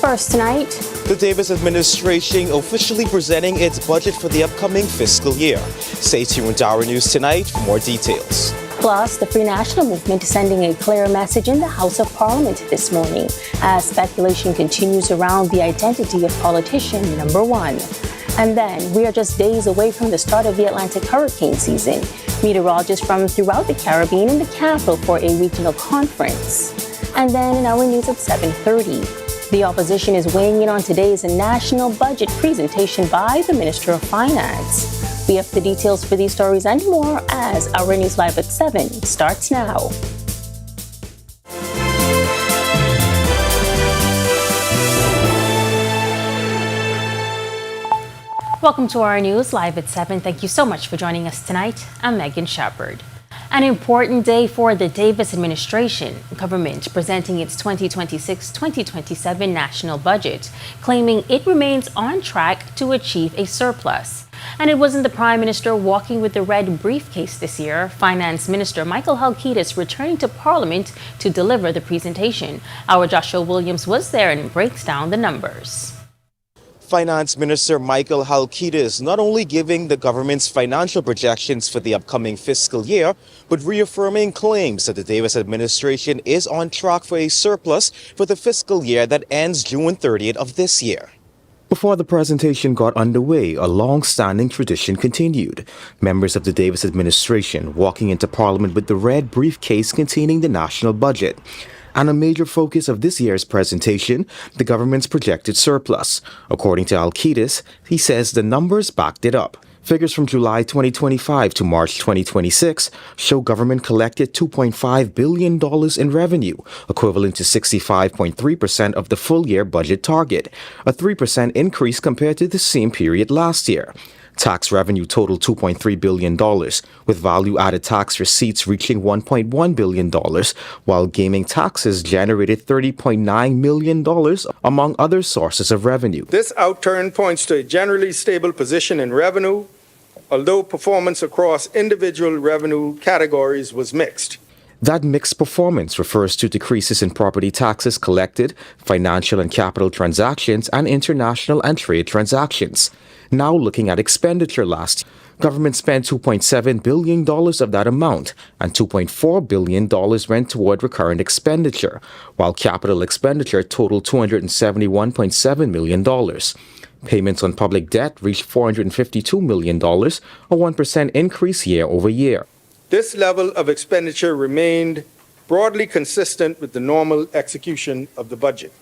First tonight, the Davis administration officially presenting its budget for the upcoming fiscal year. Stay tuned to our news tonight for more details. Plus, the Free National Movement is sending a clear message in the House of Parliament this morning as speculation continues around the identity of politician number one. And then, we are just days away from the start of the Atlantic hurricane season. Meteorologists from throughout the Caribbean and the capital for a regional conference. And then in our news at 7:30, the opposition is weighing in on today's national budget presentation by the Minister of Finance. We have the details for these stories and more as our News Live at 7 starts now. Welcome to our News Live at 7. Thank you so much for joining us tonight. I'm Megan Shepard. An important day for the Davis administration, government presenting its 2026-2027 national budget, claiming it remains on track to achieve a surplus. And it wasn't the Prime Minister walking with the red briefcase this year. Finance Minister Michael Halkitis returning to Parliament to deliver the presentation. Our Joshua Williams was there and breaks down the numbers. Finance Minister Michael Halkitis not only giving the government's financial projections for the upcoming fiscal year, but reaffirming claims that the Davis administration is on track for a surplus for the fiscal year that ends June 30th of this year. Before the presentation got underway, a long-standing tradition continued. Members of the Davis administration walking into Parliament with the red briefcase containing the national budget. And a major focus of this year's presentation, the government's projected surplus. According to Halkitis, he says the numbers backed it up. Figures from July 2025 to March 2026 show government collected $2.5 billion in revenue, equivalent to 65.3% of the full-year budget target, a 3% increase compared to the same period last year. Tax revenue totaled $2.3 billion, with value-added tax receipts reaching $1.1 billion, while gaming taxes generated $30.9 million, among other sources of revenue. This outturn points to a generally stable position in revenue, although performance across individual revenue categories was mixed. That mixed performance refers to decreases in property taxes collected, financial and capital transactions, and international and trade transactions. Now looking at expenditure last year, government spent $2.7 billion of that amount, and $2.4 billion went toward recurrent expenditure, while capital expenditure totaled $271.7 million. Payments on public debt reached $452 million, a 1% increase year over year. This level of expenditure remained broadly consistent with the normal execution of the budget.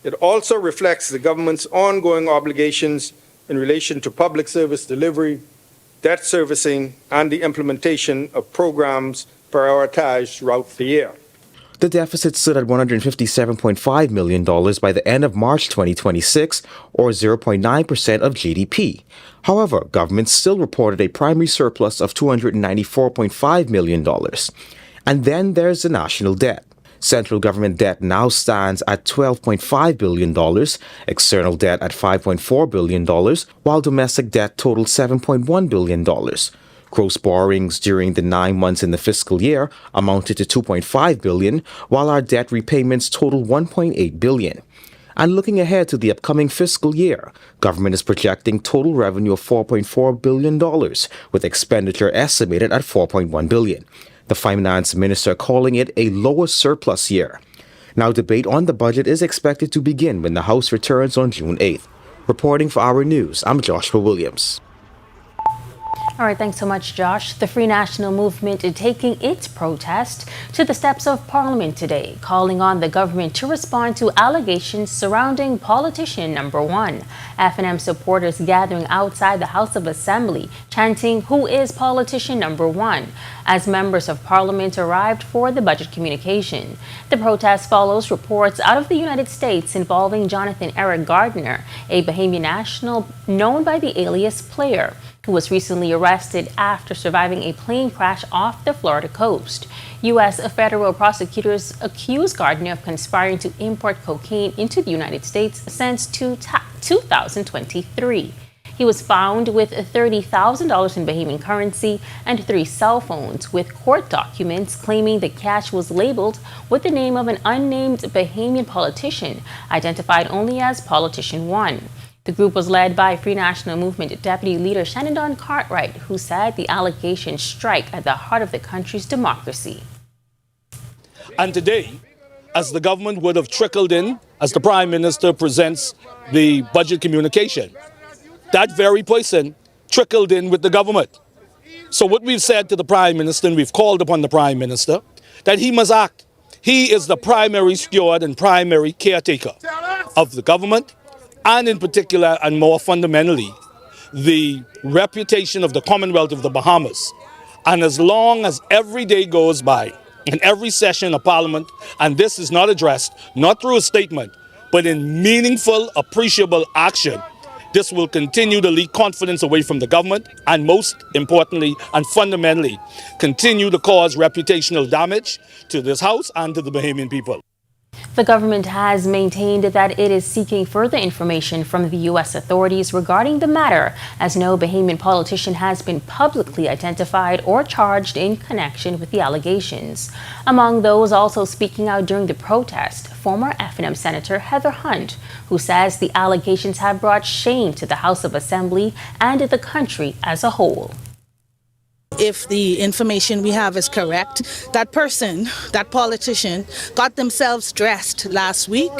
It also reflects the government's ongoing obligations in relation to public service delivery, debt servicing, and the implementation of programs prioritized throughout the year. The deficit stood at $157.5 million by the end of March 2026, or 0.9% of GDP. However, government still reported a primary surplus of $294.5 million. And then there's the national debt. Central government debt now stands at $12.5 billion, external debt at $5.4 billion, while domestic debt totaled $7.1 billion. Gross borrowings during the 9 months in the fiscal year amounted to $2.5 billion, while our debt repayments totaled $1.8 billion. And looking ahead to the upcoming fiscal year, government is projecting total revenue of $4.4 billion, with expenditure estimated at $4.1 billion. The finance minister calling it a lower surplus year. Now, debate on the budget is expected to begin when the House returns on June 8th. Reporting for Our News, I'm Joshua Williams. All right, thanks so much, Josh. The Free National Movement is taking its protest to the steps of Parliament today, calling on the government to respond to allegations surrounding politician number one. FNM supporters gathering outside the House of Assembly, chanting, "Who is politician number one?" as members of Parliament arrived for the budget communication. The protest follows reports out of the United States involving Jonathan Eric Gardner, a Bahamian national known by the alias Player, who was recently arrested after surviving a plane crash off the Florida coast. U.S. federal prosecutors accuse Gardner of conspiring to import cocaine into the United States since 2023. He was found with $30,000 in Bahamian currency and 3 cell phones, with court documents claiming the cash was labeled with the name of an unnamed Bahamian politician, identified only as Politician 1. The group was led by Free National Movement Deputy Leader Shannon Cartwright, who said the allegations strike at the heart of the country's democracy. And today, as the government would have trickled in, as the Prime Minister presents the budget communication, that very person trickled in with the government. So what we've said to the Prime Minister, and we've called upon the Prime Minister, that he must act. He is the primary steward and primary caretaker of the government, and in particular, and more fundamentally, the reputation of the Commonwealth of the Bahamas. And as long as every day goes by, in every session of Parliament, and this is not addressed, not through a statement, but in meaningful, appreciable action, this will continue to lead confidence away from the government, and most importantly and fundamentally, continue to cause reputational damage to this House and to the Bahamian people. The government has maintained that it is seeking further information from the U.S. authorities regarding the matter, as no Bahamian politician has been publicly identified or charged in connection with the allegations. Among those also speaking out during the protest, former F&M Senator Heather Hunt, who says the allegations have brought shame to the House of Assembly and the country as a whole. If the information we have is correct, that person, that politician, got themselves dressed last week.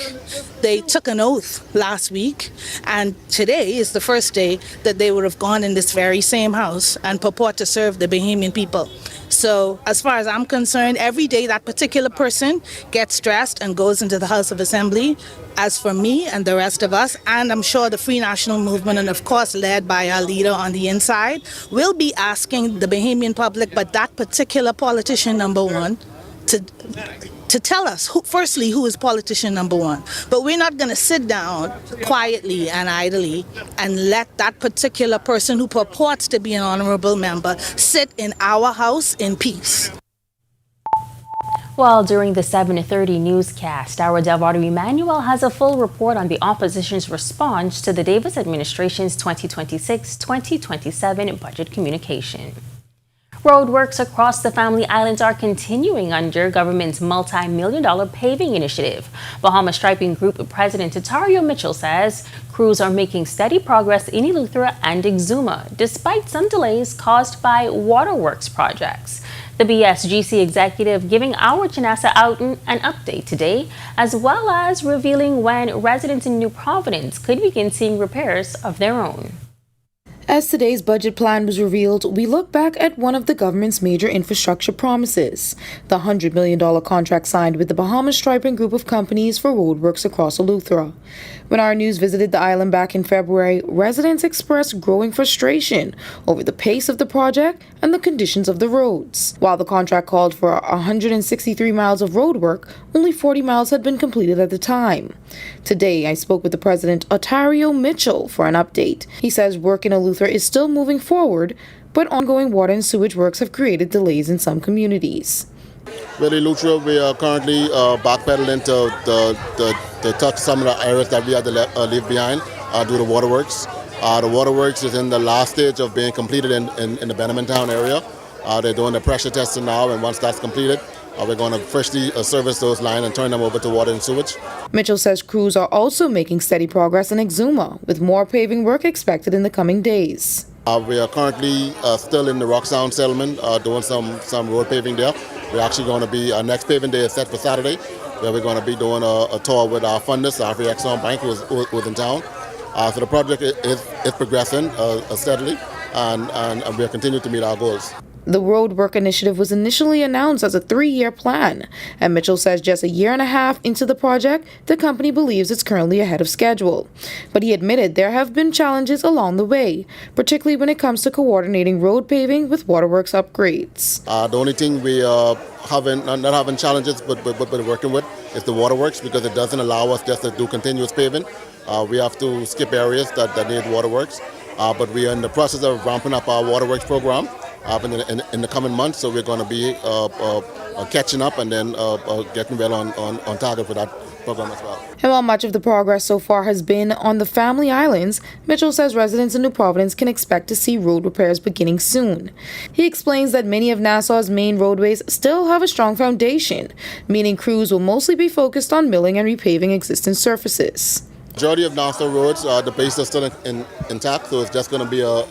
They took an oath last week, and today is the first day that they would have gone in this very same house and purport to serve the Bahamian people. So as far as I'm concerned, every day that particular person gets dressed and goes into the House of Assembly, as for me and the rest of us, and I'm sure the Free National Movement, and of course led by our leader on the inside, will be asking the Bahamian public, but that particular politician number one, to tell us, firstly, who is politician number one. But we're not going to sit down quietly and idly and let that particular person who purports to be an honorable member sit in our house in peace. Well, during the 7:30 newscast, our Delvado Emmanuel has a full report on the opposition's response to the Davis administration's 2026-2027 budget communication. Roadworks across the Family Islands are continuing under government's multi-million-dollar paving initiative. Bahama Striping Group President Tatario Mitchell says crews are making steady progress in Eleuthera and Exuma, despite some delays caused by waterworks projects. The BSGC executive giving our Janessa Outen an update today, as well as revealing when residents in New Providence could begin seeing repairs of their own. As today's budget plan was revealed, we look back at one of the government's major infrastructure promises, the $100 million contract signed with the Bahama Striping Group of companies for roadworks across Eleuthera. When our news visited the island back in February, residents expressed growing frustration over the pace of the project and the conditions of the roads. While the contract called for 163 miles of roadwork, only 40 miles had been completed at the time. Today, I spoke with the president, Otario Mitchell, for an update. He says work in Eleuthera is still moving forward, but ongoing water and sewage works have created delays in some communities. With Eleuthera, we are currently backpedaling to touch some of the areas that we had to leave behind due to waterworks. The waterworks is in the last stage of being completed in the Benjamin Town area. They're doing the pressure testing now, and once that's completed, we're going to freshly service those lines and turn them over to water and sewage. Mitchell says crews are also making steady progress in Exuma, with more paving work expected in the coming days. We are currently still in the Rock Sound settlement, doing some road paving there. We're actually going to be, our next paving day is set for Saturday, where we're going to be doing a tour with our funders, Afri Exxon Bank, who's in town. So the project is progressing steadily, and we'll continue to meet our goals. The roadwork initiative was initially announced as a 3-year plan, and Mitchell says just a year and a half into the project, the company believes it's currently ahead of schedule. But he admitted there have been challenges along the way, particularly when it comes to coordinating road paving with waterworks upgrades. The only thing we not having challenges, but working with is the waterworks, because it doesn't allow us just to do continuous paving. We have to skip areas that need waterworks, but we are in the process of ramping up our waterworks program. in the coming months. So we're going to be catching up and then getting well on target for that program as well. And while much of the progress so far has been on the Family Islands, Mitchell says residents in New Providence can expect to see road repairs beginning soon. He explains that many of Nassau's main roadways still have a strong foundation, meaning crews will mostly be focused on milling and repaving existing surfaces. Majority of Nassau roads, the base is still intact, so it's just going to be a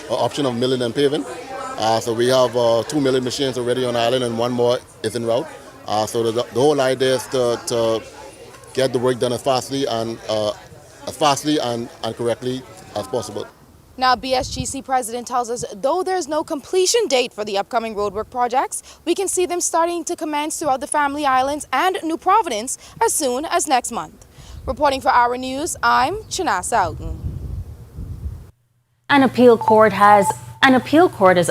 option of milling and paving. So we have 2 milling machines already on island and one more is en route. So the whole idea is to get the work done as fastly and correctly as possible. Now, BSGC president tells us though there's no completion date for the upcoming roadwork projects, we can see them starting to commence throughout the Family Islands and New Providence as soon as next month. Reporting for Our News, I'm Chanasa Oughton. An appeal court has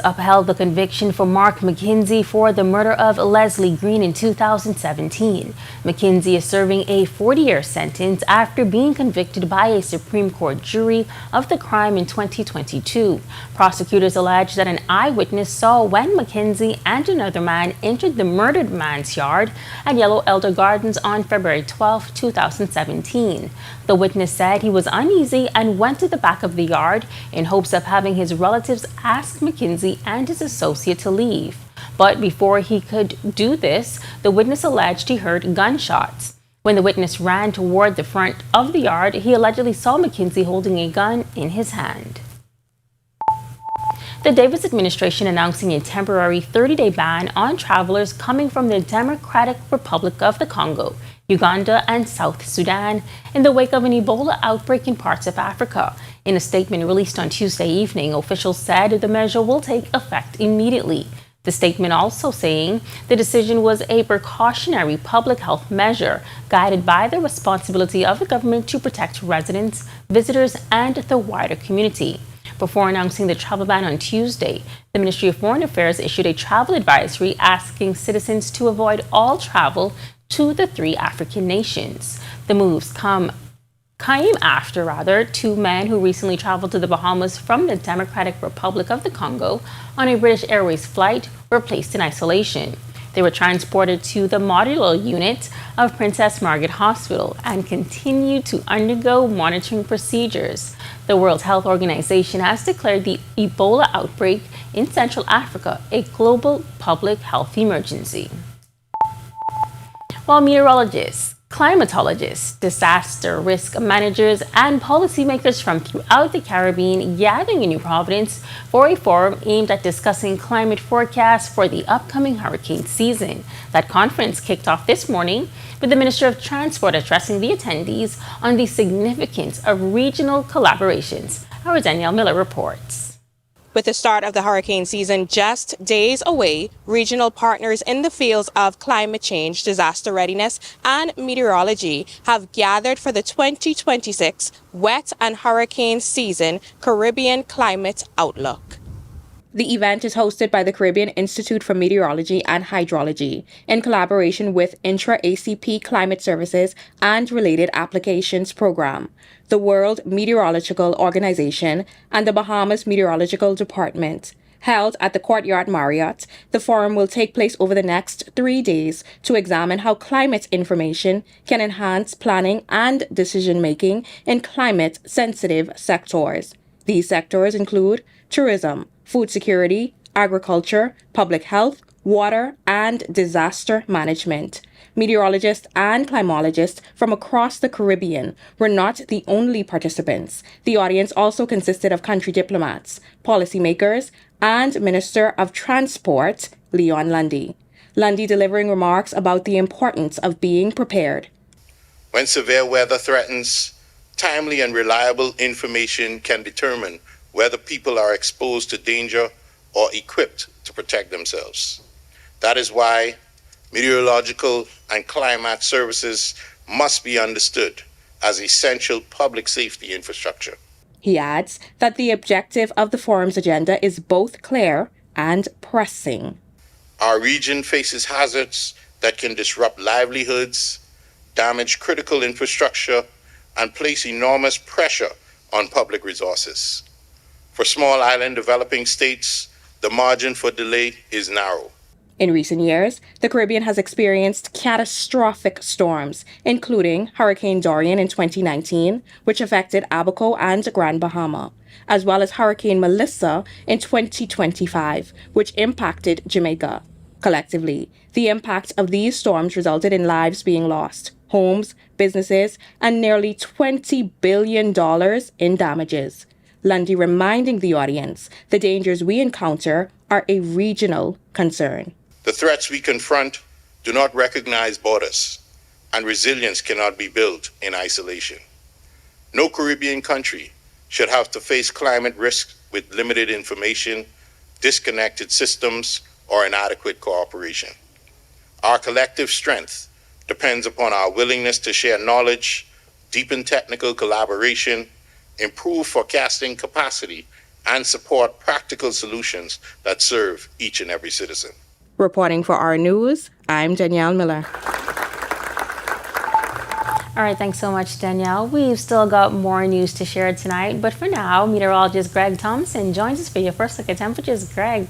upheld the conviction for Mark McKenzie for the murder of Leslie Green in 2017. McKenzie is serving a 40-year sentence after being convicted by a Supreme Court jury of the crime in 2022. Prosecutors allege that an eyewitness saw when McKenzie and another man entered the murdered man's yard at Yellow Elder Gardens on February 12, 2017. The witness said he was uneasy and went to the back of the yard in hopes of having his relatives ask McKenzie and his associate to leave. But before he could do this, the witness alleged he heard gunshots. When the witness ran toward the front of the yard, he allegedly saw McKenzie holding a gun in his hand. The Davis administration announcing a temporary 30-day ban on travelers coming from the Democratic Republic of the Congo, Uganda, and South Sudan in the wake of an Ebola outbreak in parts of Africa. In a statement released on Tuesday evening, officials said the measure will take effect immediately. The statement also saying the decision was a precautionary public health measure guided by the responsibility of the government to protect residents, visitors, and the wider community. Before announcing the travel ban on Tuesday, the Ministry of Foreign Affairs issued a travel advisory asking citizens to avoid all travel to the 3 African nations. The moves came after 2 men who recently traveled to the Bahamas from the Democratic Republic of the Congo on a British Airways flight were placed in isolation. They were transported to the modular unit of Princess Margaret Hospital and continue to undergo monitoring procedures. The World Health Organization has declared the Ebola outbreak in Central Africa a global public health emergency. While meteorologists, climatologists, disaster risk managers, and policymakers from throughout the Caribbean gathering in New Providence for a forum aimed at discussing climate forecasts for the upcoming hurricane season. That conference kicked off this morning with the Minister of Transport addressing the attendees on the significance of regional collaborations. Our Danielle Miller reports. With the start of the hurricane season just days away, regional partners in the fields of climate change, disaster readiness, and meteorology have gathered for the 2026 wet and hurricane season Caribbean Climate Outlook. The event is hosted by the Caribbean Institute for Meteorology and Hydrology in collaboration with Intra-ACP Climate Services and Related Applications Program, the World Meteorological Organization, and the Bahamas Meteorological Department. Held at the Courtyard Marriott, the forum will take place over the next 3 days to examine how climate information can enhance planning and decision-making in climate-sensitive sectors. These sectors include tourism, food security, agriculture, public health, water, and disaster management. Meteorologists and climologists from across the Caribbean were not the only participants. The audience also consisted of country diplomats, policymakers, and Minister of Transport, Leon Lundy. Lundy delivering remarks about the importance of being prepared. When severe weather threatens, timely and reliable information can determine whether people are exposed to danger or equipped to protect themselves. That is why meteorological and climate services must be understood as essential public safety infrastructure. He adds that the objective of the forum's agenda is both clear and pressing. Our region faces hazards that can disrupt livelihoods, damage critical infrastructure, and place enormous pressure on public resources. For small island developing states, the margin for delay is narrow. In recent years, the Caribbean has experienced catastrophic storms, including Hurricane Dorian in 2019, which affected Abaco and Grand Bahama, as well as Hurricane Melissa in 2025, which impacted Jamaica. Collectively, the impact of these storms resulted in lives being lost, homes, businesses, and nearly $20 billion in damages. Lundy reminding the audience the dangers we encounter are a regional concern. The threats we confront do not recognize borders, and resilience cannot be built in isolation. No Caribbean country should have to face climate risks with limited information, disconnected systems, or inadequate cooperation. Our collective strength depends upon our willingness to share knowledge, deepen technical collaboration, improve forecasting capacity, and support practical solutions that serve each and every citizen. Reporting for our news, I'm Danielle Miller. All right, thanks so much, Danielle. We've still got more news to share tonight, but for now, meteorologist Greg Thompson joins us for your first look at temperatures. Greg.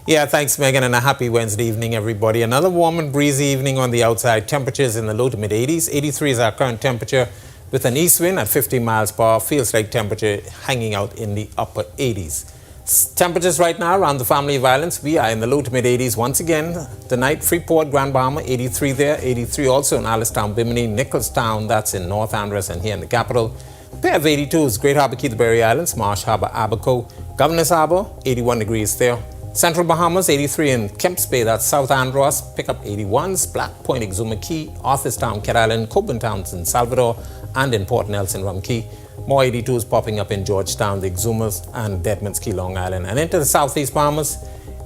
Yeah, thanks, Megan, and a happy Wednesday evening, everybody. Another warm and breezy evening on the outside. Temperatures in the low to mid 80s. 83 is our current temperature with an east wind at 50 miles per hour. Feels like temperature hanging out in the upper 80s. Temperatures right now around the Family of Islands, we are in the low to mid 80s once again. Tonight, Freeport, Grand Bahama, 83 there, 83 also in Alistown, Bimini, Nicholstown, that's in North Andros and here in the capital. A pair of 82s, Great Harbour, Keithbury Islands, Marsh Harbour, Abaco, Governor's Harbour, 81 degrees there. Central Bahamas, 83 in Kemps Bay, that's South Andros, pick up 81s, Black Point, Exuma Key, Arthurstown, Cat Island, Coburn Towns in Salvador, and in Port Nelson, Rum Key. More 82s popping up in Georgetown, the Exumas, and Deadman's Key, Long Island. And into the Southeast Bahamas,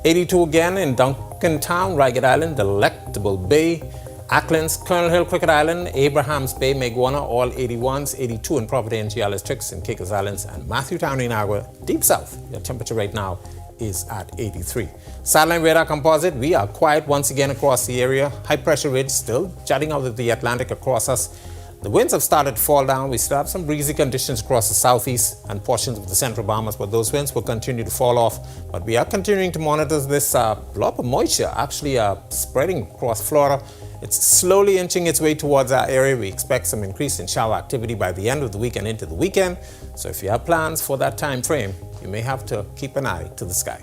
82 again in Duncantown, Ragged Island, Delectable Bay, Acklands, Colonel Hill, Cricket Island, Abrahams Bay, Meguana, all 81s, 82 in Providence, Giales Tricks, and Caicos Islands, and Matthewtown in Agua, deep south. Your temperature right now is at 83. Satellite radar composite, we are quiet once again across the area. High pressure ridge still jutting out of the Atlantic across us. The winds have started to fall down. We still have some breezy conditions across the southeast and portions of the central Bahamas, but those winds will continue to fall off. But we are continuing to monitor this blob of moisture actually spreading across Florida. It's slowly inching its way towards our area. We expect some increase in shower activity by the end of the week and into the weekend. So if you have plans for that time frame, you may have to keep an eye to the sky.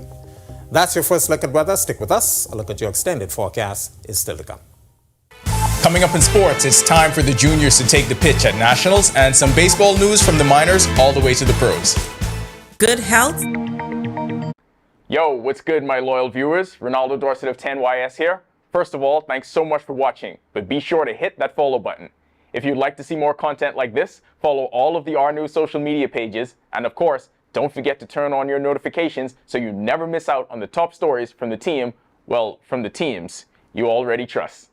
That's your first look at weather. Stick with us. A look at your extended forecast is still to come. Coming up in sports, it's time for the juniors to take the pitch at nationals and some baseball news from the minors all the way to the pros. Good health. Yo, what's good, my loyal viewers? Ronaldo Dorset of 10YS here. First of all, thanks so much for watching, but be sure to hit that follow button. If you'd like to see more content like this, follow all of the R News social media pages, and of course, don't forget to turn on your notifications so you never miss out on the top stories from the team, well, from the teams you already trust.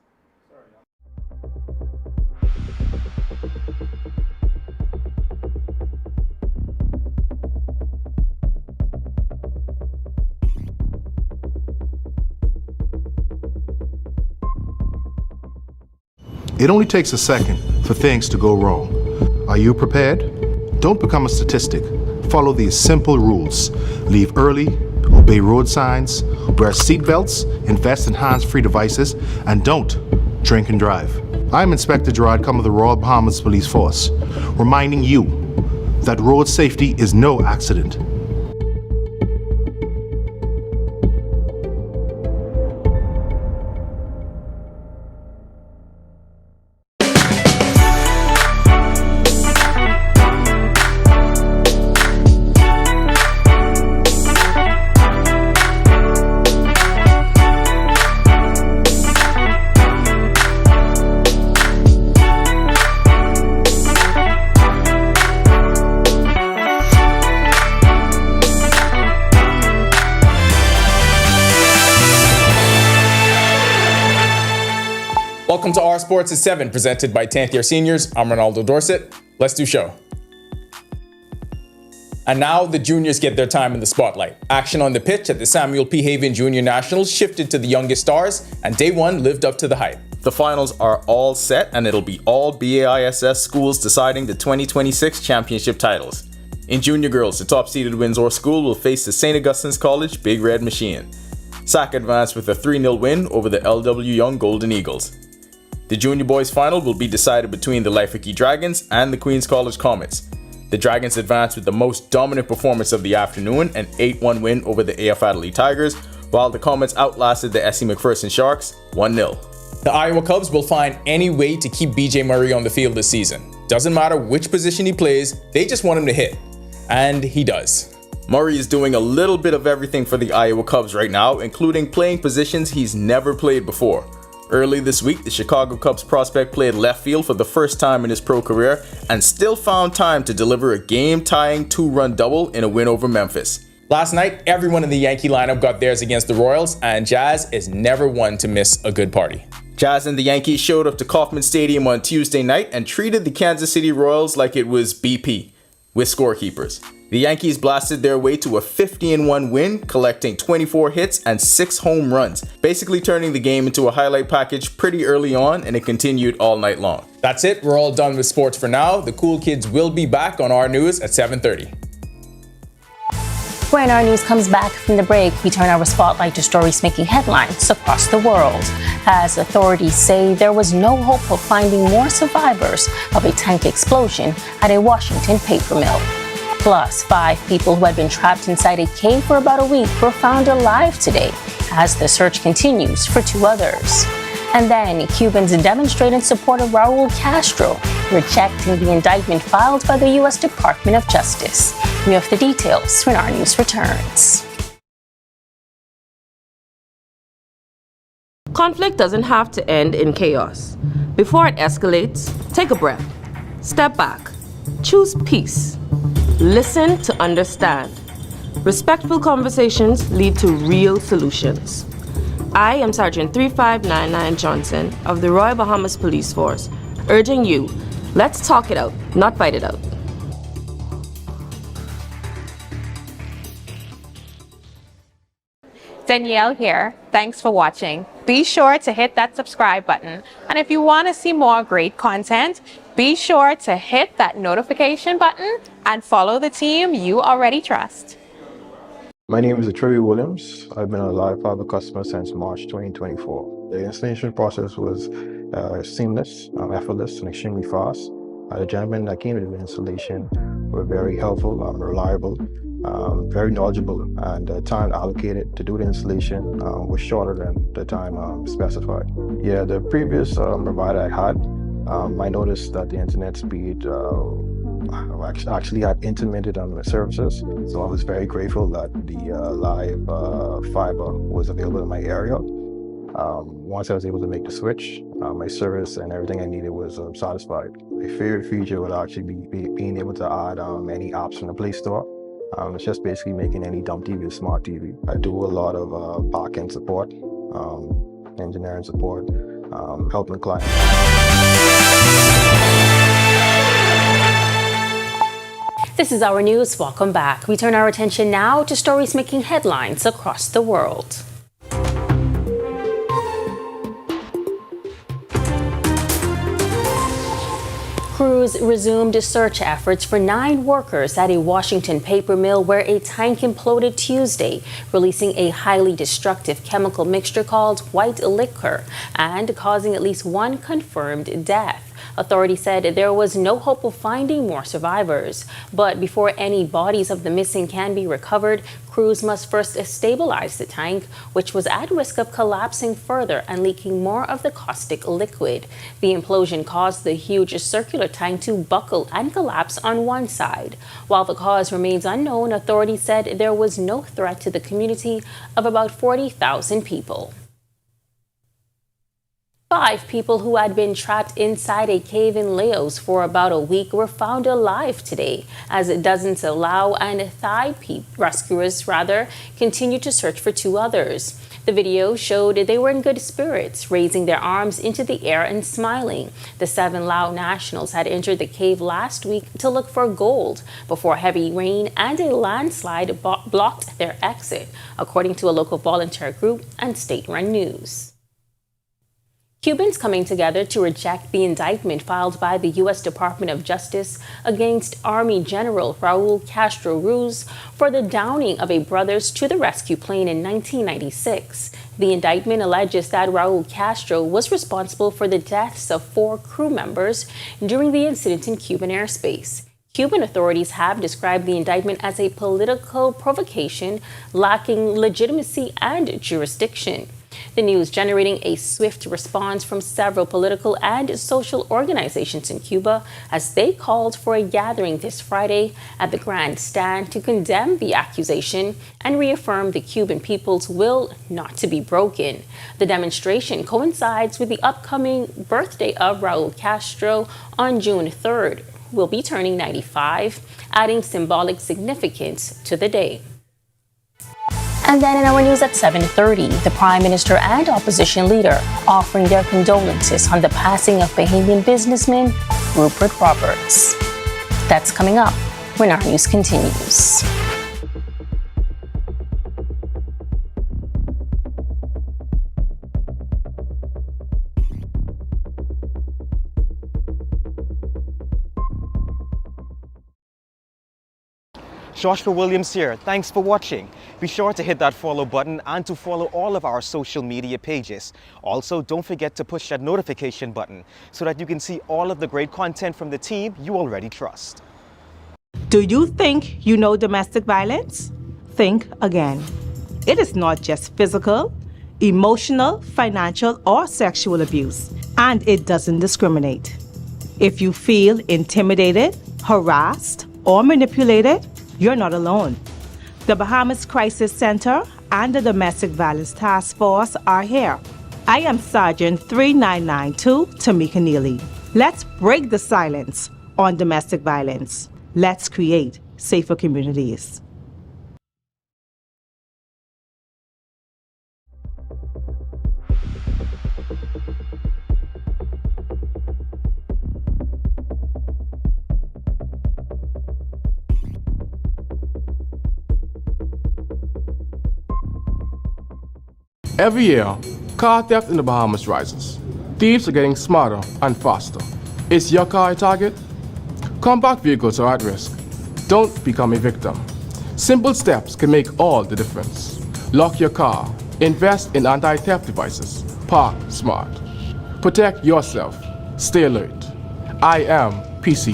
It only takes a second for things to go wrong. Are you prepared? Don't become a statistic. Follow these simple rules. Leave early, obey road signs, wear seatbelts, invest in hands-free devices, and don't drink and drive. I'm Inspector Gerard Cum of the Royal Bahamas Police Force, reminding you that road safety is no accident. Welcome to Our Sports at 7, presented by 10th Year Seniors. I'm Ronaldo Dorset. Let's do show. And now the juniors get their time in the spotlight. Action on the pitch at the Samuel P. Haven Junior Nationals shifted to the youngest stars, and day one lived up to the hype. The finals are all set, and it'll be all BAISS schools deciding the 2026 championship titles. In junior girls, the top-seeded Windsor School will face the St. Augustine's College Big Red Machine. SAC advanced with a 3-0 win over the LW Young Golden Eagles. The junior boys final will be decided between the Life-Wiki Dragons and the Queen's College Comets. The Dragons advanced with the most dominant performance of the afternoon, an 8-1 win over the AF Adelaide Tigers, while the Comets outlasted the SC McPherson Sharks 1-0. The Iowa Cubs will find any way to keep BJ Murray on the field this season. Doesn't matter which position he plays, they just want him to hit. And he does. Murray is doing a little bit of everything for the Iowa Cubs right now, including playing positions he's never played before. Early this week, the Chicago Cubs prospect played left field for the first time in his pro career and still found time to deliver a game-tying 2-run double in a win over Memphis. Last night, everyone in the Yankee lineup got theirs against the Royals, and Jazz is never one to miss a good party. Jazz and the Yankees showed up to Kauffman Stadium on Tuesday night and treated the Kansas City Royals like it was BP, with scorekeepers. The Yankees blasted their way to a 50-1 win, collecting 24 hits and 6 home runs, basically turning the game into a highlight package pretty early on, and it continued all night long. That's it, we're all done with sports for now. The Cool Kids will be back on our news at 7:30. When our news comes back from the break, we turn our spotlight to stories making headlines across the world, as authorities say there was no hope of finding more survivors of a tank explosion at a Washington paper mill. Plus, 5 people who had been trapped inside a cave for about a week were found alive today, as the search continues for 2 others. And then, Cubans demonstrate in support of Raul Castro, rejecting the indictment filed by the U.S. Department of Justice. We have the details when our news returns. Conflict doesn't have to end in chaos. Before it escalates, take a breath. Step back. Choose peace. Listen to understand. Respectful conversations lead to real solutions. I am Sergeant 3599 Johnson of the Royal Bahamas Police Force, urging you, let's talk it out, not fight it out. Danielle here. Thanks for watching. Be sure to hit that subscribe button. And if you want to see more great content, be sure to hit that notification button and follow the team you already trust. My name is Trevi Williams. I've been a Live Fiber customer since March 2024. The installation process was seamless, effortless, and extremely fast. The gentlemen that came to the installation were very helpful, reliable, very knowledgeable, and the time allocated to do the installation was shorter than the time specified. Yeah, the previous provider I had, I noticed that the internet speed actually had intermittent on the services, so I was very grateful that the live fiber was available in my area. Once I was able to make the switch, my service and everything I needed was satisfied. My favorite feature would actually be being able to add any apps from the Play Store. It's just basically making any dumb TV a smart TV. I do a lot of back-end support, engineering support, helping clients. This is our news. Welcome back. We turn our attention now to stories making headlines across the world. Crews resumed search efforts for 9 workers at a Washington paper mill where a tank imploded Tuesday, releasing a highly destructive chemical mixture called white liquor and causing at least 1 confirmed death. Authorities said there was no hope of finding more survivors. But before any bodies of the missing can be recovered, crews must first stabilize the tank, which was at risk of collapsing further and leaking more of the caustic liquid. The implosion caused the huge circular tank to buckle and collapse on one side. While the cause remains unknown, authorities said there was no threat to the community of about 40,000 people. 5 people who had been trapped inside a cave in Laos for about a week were found alive today, as dozens of Lao and Thai rescuers continue to search for 2 others. The video showed they were in good spirits, raising their arms into the air and smiling. The 7 Lao nationals had entered the cave last week to look for gold before heavy rain and a landslide blocked their exit, according to a local volunteer group and state-run news. Cubans coming together to reject the indictment filed by the U.S. Department of Justice against Army General Raul Castro Ruz for the downing of a Brothers to the Rescue plane in 1996. The indictment alleges that Raul Castro was responsible for the deaths of 4 crew members during the incident in Cuban airspace. Cuban authorities have described the indictment as a political provocation lacking legitimacy and jurisdiction. The news generating a swift response from several political and social organizations in Cuba as they called for a gathering this Friday at the Grand Stand to condemn the accusation and reaffirm the Cuban people's will not to be broken. The demonstration coincides with the upcoming birthday of Raul Castro on June 3rd. Will be turning 95, adding symbolic significance to the day. And then in our news at 7:30, the Prime Minister and opposition leader offering their condolences on the passing of Bahamian businessman Rupert Roberts. That's coming up when our news continues. Joshua Williams here. Thanks for watching. Be sure to hit that follow button and to follow all of our social media pages. Also, don't forget to push that notification button so that you can see all of the great content from the team you already trust. Do you think you know domestic violence? Think again. It is not just physical, emotional, financial, or sexual abuse, and it doesn't discriminate. If you feel intimidated, harassed, or manipulated, you're not alone. The Bahamas Crisis Center and the Domestic Violence Task Force are here. I am Sergeant 3992 Tamika Neely. Let's break the silence on domestic violence. Let's create safer communities. Every year, car theft in the Bahamas rises. Thieves are getting smarter and faster. Is your car a target? Compact vehicles are at risk. Don't become a victim. Simple steps can make all the difference. Lock your car. Invest in anti-theft devices. Park smart. Protect yourself. Stay alert. I am PC.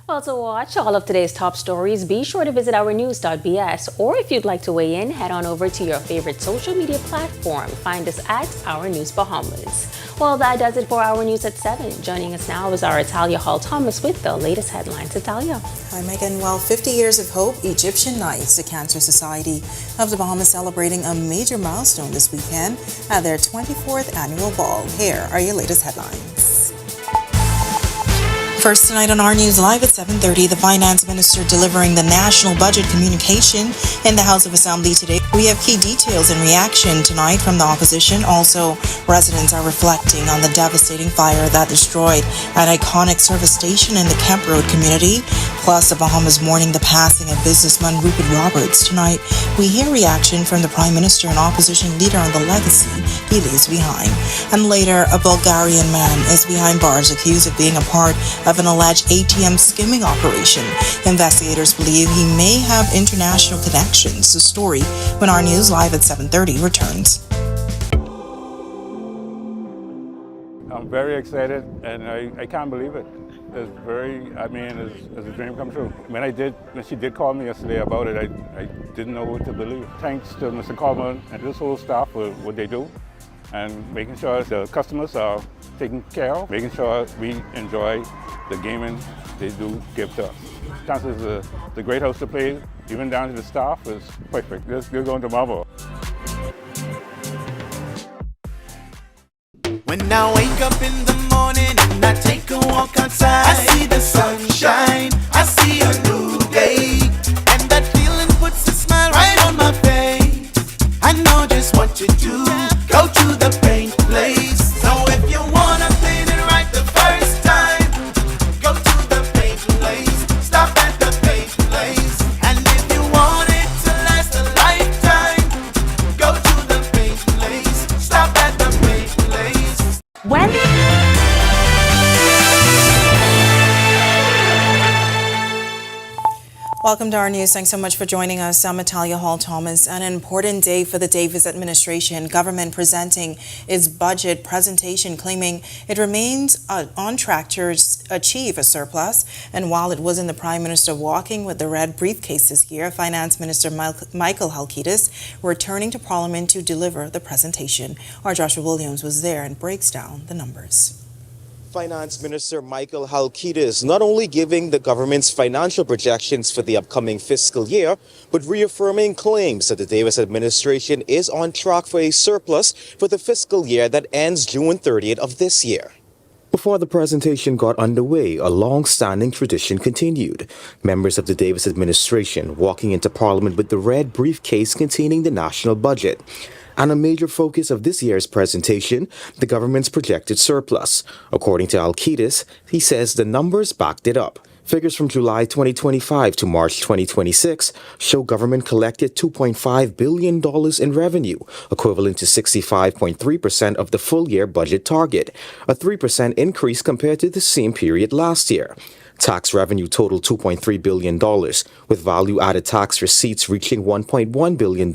Well, to watch all of today's top stories, be sure to visit ournews.bs, or if you'd like to weigh in, head on over to your favorite social media platform. Find us at Our News Bahamas. Well, that does it for Our News at 7. Joining us now is our Italia Hall Thomas with the latest headlines. Italia. Hi, Megan. Well, 50 Years of Hope, Egyptian Nights, the Cancer Society of the Bahamas celebrating a major milestone this weekend at their 24th annual ball. Here are your latest headlines. First tonight on Our News Live at 7:30, the Finance Minister delivering the National Budget communication in the House of Assembly today. We have key details and reaction tonight from the opposition. Also, residents are reflecting on the devastating fire that destroyed an iconic service station in the Kemp Road community. Plus, the Bahamas mourning the passing of businessman Rupert Roberts. Tonight, we hear reaction from the Prime Minister and opposition leader on the legacy he leaves behind. And later, a Bulgarian man is behind bars accused of being a part of an alleged ATM skimming operation. Investigators believe he may have international connections. The story when Our News Live at 7:30 returns. I'm very excited, and I can't believe it. It's it's a dream come true. When she did call me yesterday about it, I didn't know what to believe. Thanks to Mr. Coleman and this whole staff for what they do, and making sure the customers are taken care of, making sure we enjoy the gaming they do give to us. Chances is the great house to play, even down to the staff, is perfect. You're going to marvel. When I wake up in the morning and I take a walk outside, I see the sunshine, I see a new day, and that feeling puts a smile right on my face. I know just what to do, go to the paint place. So if you wanna paint it right the first time, go to the paint place, stop at the paint place. And if you want it to Welcome to our news. Thanks so much for joining us. I'm Natalia Hall-Thomas. An important day for the Davis administration. Government presenting its budget presentation, claiming it remains on track to achieve a surplus. And while it wasn't the Prime Minister walking with the red briefcase this year, Finance Minister Michael Halkitis returning to Parliament to deliver the presentation. Our Joshua Williams was there and breaks down the numbers. Finance Minister Michael Halkitis not only giving the government's financial projections for the upcoming fiscal year, but reaffirming claims that the Davis administration is on track for a surplus for the fiscal year that ends June 30th of this year. Before the presentation got underway, a long-standing tradition continued. Members of the Davis administration walking into Parliament with the red briefcase containing the national budget. And a major focus of this year's presentation, the government's projected surplus. According to Halkitis, he says the numbers backed it up. Figures from July 2025 to March 2026 show government collected $2.5 billion in revenue, equivalent to 65.3% of the full-year budget target, a 3% increase compared to the same period last year. Tax revenue totaled $2.3 billion, with value-added tax receipts reaching $1.1 billion,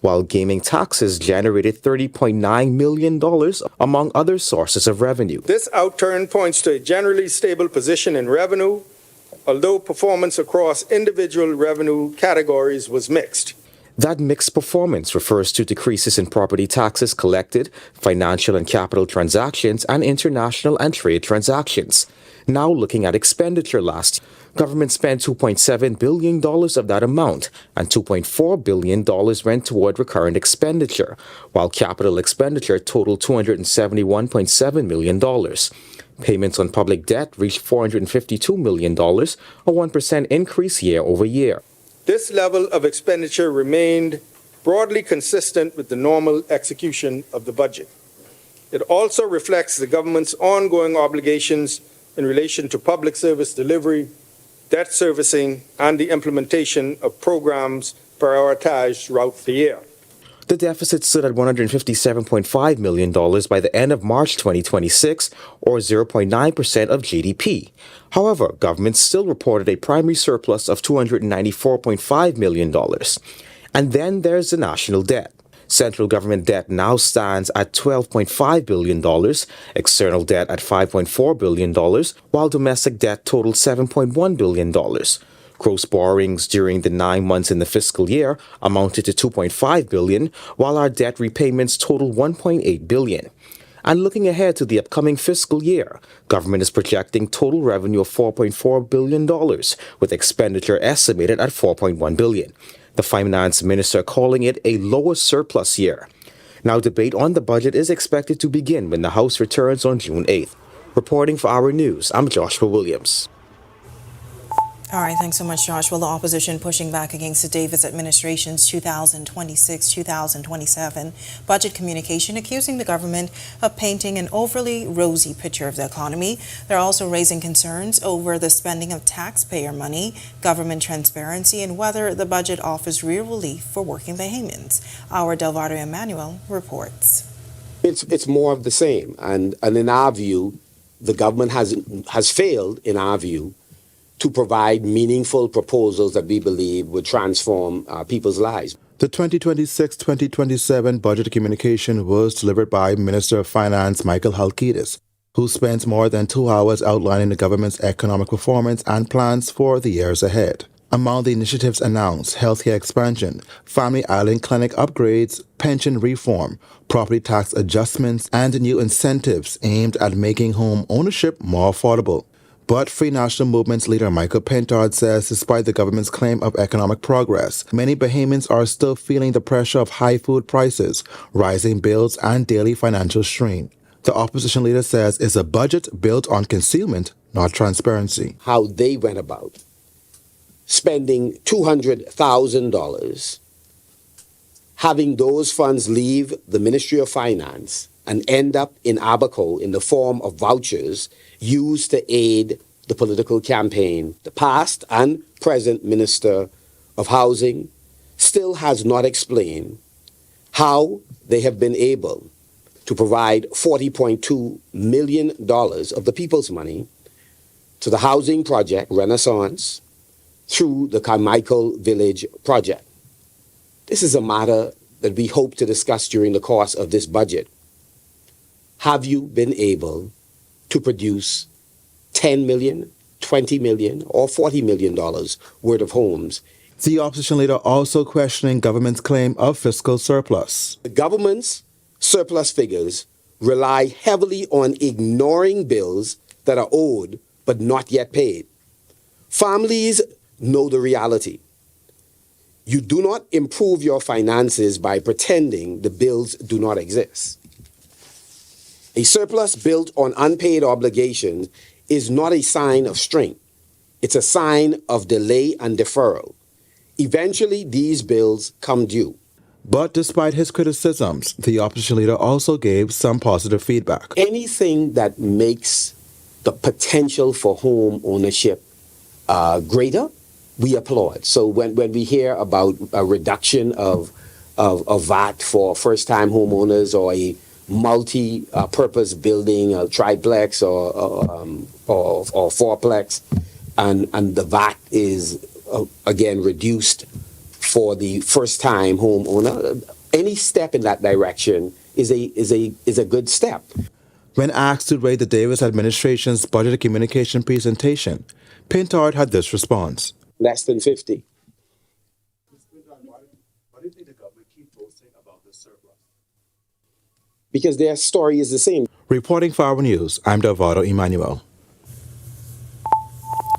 while gaming taxes generated $30.9 million, among other sources of revenue. This outturn points to a generally stable position in revenue, although performance across individual revenue categories was mixed. That mixed performance refers to decreases in property taxes collected, financial and capital transactions, and international and trade transactions. Now looking at expenditure last year, government spent $2.7 billion of that amount, and $2.4 billion went toward recurrent expenditure, while capital expenditure totaled $271.7 million. Payments on public debt reached $452 million, a 1% increase year over year. This level of expenditure remained broadly consistent with the normal execution of the budget. It also reflects the government's ongoing obligations in relation to public service delivery, debt servicing, and the implementation of programs prioritized throughout the year. The deficit stood at $157.5 million by the end of March 2026, or 0.9% of GDP. However, government still reported a primary surplus of $294.5 million. And then there's the national debt. Central government debt now stands at $12.5 billion, external debt at $5.4 billion, while domestic debt totaled $7.1 billion. Gross borrowings during the 9 months in the fiscal year amounted to $2.5 billion, while our debt repayments totaled $1.8 billion. And looking ahead to the upcoming fiscal year, government is projecting total revenue of $4.4 billion, with expenditure estimated at $4.1 billion. The finance minister calling it a lower surplus year. Now, debate on the budget is expected to begin when the House returns on June 8th. Reporting for Our News, I'm Joshua Williams. All right, thanks so much, Josh. Well, the opposition pushing back against the Davis administration's 2026-2027 budget communication, accusing the government of painting an overly rosy picture of the economy. They're also raising concerns over the spending of taxpayer money, government transparency, and whether the budget offers real relief for working Bahamians. Our Delvado Emmanuel reports. It's more of the same, and in our view, the government has failed, in our view, to provide meaningful proposals that we believe would transform people's lives. The 2026-2027 budget communication was delivered by Minister of Finance Michael Halkitis, who spent more than 2 hours outlining the government's economic performance and plans for the years ahead. Among the initiatives announced, healthcare expansion, Family Island clinic upgrades, pension reform, property tax adjustments, and new incentives aimed at making home ownership more affordable. But Free National Movement's leader Michael Pentard says despite the government's claim of economic progress, many Bahamians are still feeling the pressure of high food prices, rising bills, and daily financial strain. The opposition leader says it's a budget built on concealment, not transparency. How they went about spending $200,000, having those funds leave the Ministry of Finance and end up in Abaco in the form of vouchers used to aid the political campaign. The past and present Minister of Housing still has not explained how they have been able to provide $40.2 million of the people's money to the housing project Renaissance, through the Carmichael Village project. This is a matter that we hope to discuss during the course of this budget. Have you been able to produce $10 million, $20 million, or $40 million worth of homes? The opposition leader also questioning government's claim of fiscal surplus. The government's surplus figures rely heavily on ignoring bills that are owed but not yet paid. Families know the reality. You do not improve your finances by pretending the bills do not exist. A surplus built on unpaid obligations is not a sign of strength. It's a sign of delay and deferral. Eventually, these bills come due. But despite his criticisms, the opposition leader also gave some positive feedback. Anything that makes the potential for home ownership greater, we applaud. So when we hear about a reduction of VAT for first-time homeowners, or a multi-purpose building, a triplex or fourplex, and the VAT is again reduced for the first-time homeowner, any step in that direction is a good step. When asked to rate the Davis administration's budget communication presentation, Pintard had this response. Less than 50. Why do you think the government keeps boasting about this surplus? Because their story is the same. Reporting for our news, I'm Delvado Emmanuel.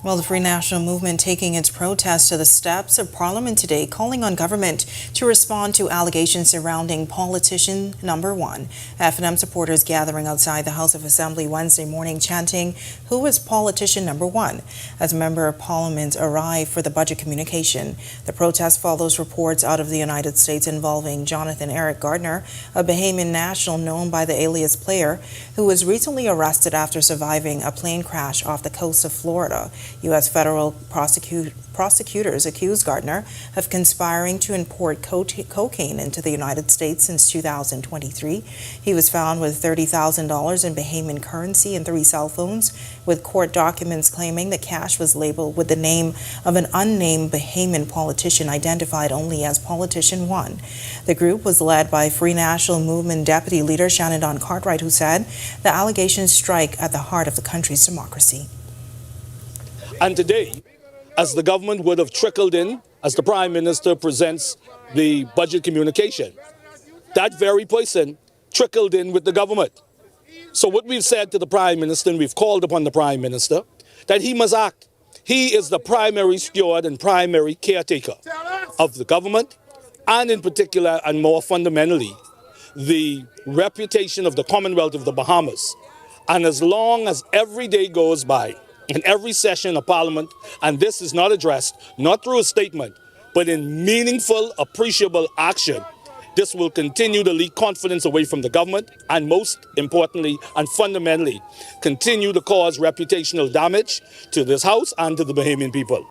Well, the Free National Movement taking its protest to the steps of Parliament today, calling on government to respond to allegations surrounding politician number one. F&M supporters gathering outside the House of Assembly Wednesday morning chanting, "Who is politician number one?" as a member of Parliament arrived for the budget communication. The protest follows reports out of the United States involving Jonathan Eric Gardner, a Bahamian national known by the alias Player, who was recently arrested after surviving a plane crash off the coast of Florida. U.S. federal prosecutors accused Gardner of conspiring to import cocaine into the United States since 2023. He was found with $30,000 in Bahamian currency and 3 cell phones, with court documents claiming the cash was labeled with the name of an unnamed Bahamian politician identified only as Politician 1. The group was led by Free National Movement Deputy Leader Shannon Don Cartwright, who said the allegations strike at the heart of the country's democracy. And today, as the government would have trickled in, as the Prime Minister presents the budget communication, that very person trickled in with the government. So what we've said to the Prime Minister, and we've called upon the Prime Minister, that he must act. He is the primary steward and primary caretaker of the government, and in particular, and more fundamentally, the reputation of the Commonwealth of the Bahamas. And as long as every day goes by, in every session of Parliament, and this is not addressed, not through a statement, but in meaningful, appreciable action, this will continue to lead confidence away from the government, and most importantly and fundamentally, continue to cause reputational damage to this House and to the Bahamian people.